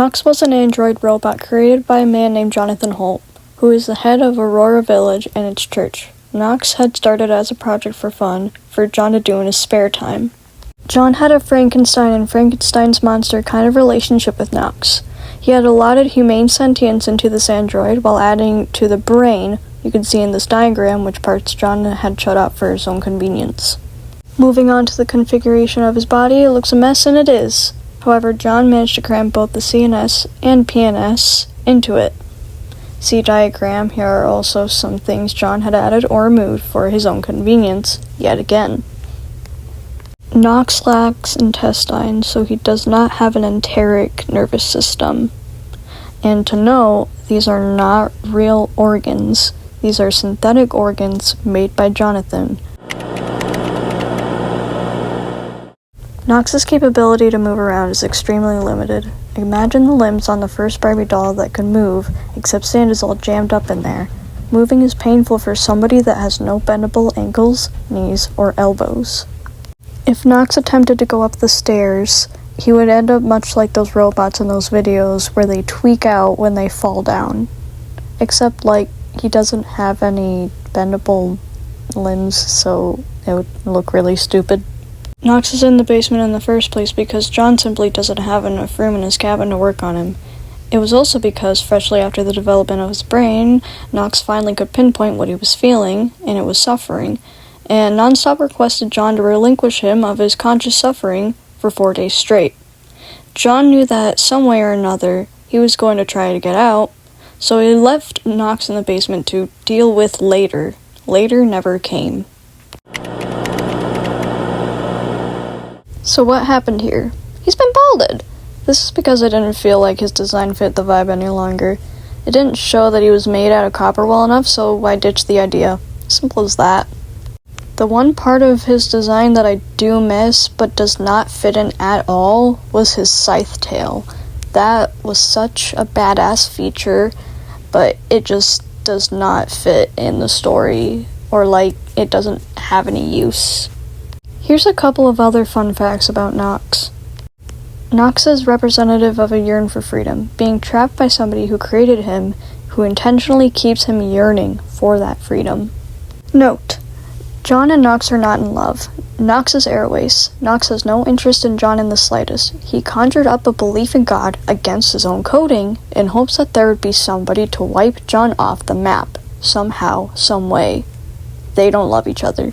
NOX was an android robot created by a man named Jonathan HOLT, who is the head of Aurora Village and its church. NOX had started as a project for fun, for John to do in his spare time. John had a Frankenstein and Frankenstein's monster kind of relationship with NOX. He had allotted humane sentience into this android while adding to the brain, you can see in this diagram, which parts John had shut off for his own convenience. Moving on to the configuration of his body, it looks a mess, and it is. However, John managed to cram both the CNS and PNS into it. See diagram, here are also some things John had added or removed for his own convenience, yet again. NOX lacks intestines, so he does not have an enteric nervous system. And to note, these are not real organs. These are synthetic organs made by Jonathan. NOX's capability to move around is extremely limited. Imagine the limbs on the first Barbie doll that could move, except sand is all jammed up in there. Moving is painful for somebody that has no bendable ankles, knees, or elbows. If NOX attempted to go up the stairs, he would end up much like those robots in those videos where they tweak out when they fall down. Except, he doesn't have any bendable limbs, so it would look really stupid. NOX is in the basement in the first place because John simply doesn't have enough room in his cabin to work on him. It was also because, freshly after the development of his brain, NOX finally could pinpoint what he was feeling, and it was suffering, and nonstop requested John to relinquish him of his conscious suffering for 4 days straight. John knew that some way or another he was going to try to get out, so he left NOX in the basement to deal with later. Later never came. So what happened here? He's been balded! This is because I didn't feel like his design fit the vibe any longer. It didn't show that he was made out of copper well enough, so I ditched the idea. Simple as that. The one part of his design that I do miss, but does not fit in at all, was his scythe tail. That was such a badass feature, but it just does not fit in the story, or it doesn't have any use. Here's a couple of other fun facts about NOX. NOX is representative of a yearn for freedom, being trapped by somebody who created him, who intentionally keeps him yearning for that freedom. Note: John and NOX are not in love. NOX is airways. NOX has no interest in John in the slightest. He conjured up a belief in God against his own coding in hopes that there would be somebody to wipe John off the map, somehow, some way. They don't love each other.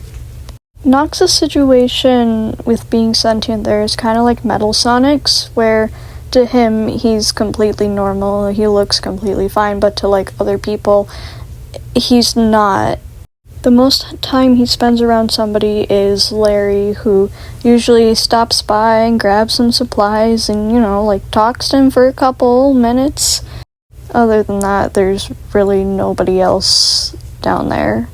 NOX's situation with being sentient there is kind of like Metal Sonic's, where to him he's completely normal, he looks completely fine, but to other people, he's not. The most time he spends around somebody is Larry, who usually stops by and grabs some supplies and, talks to him for a couple minutes. Other than that, there's really nobody else down there.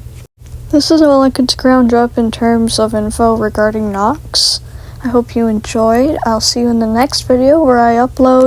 This is all I could scrounge up in terms of info regarding NOX. I hope you enjoyed. I'll see you in the next video where I upload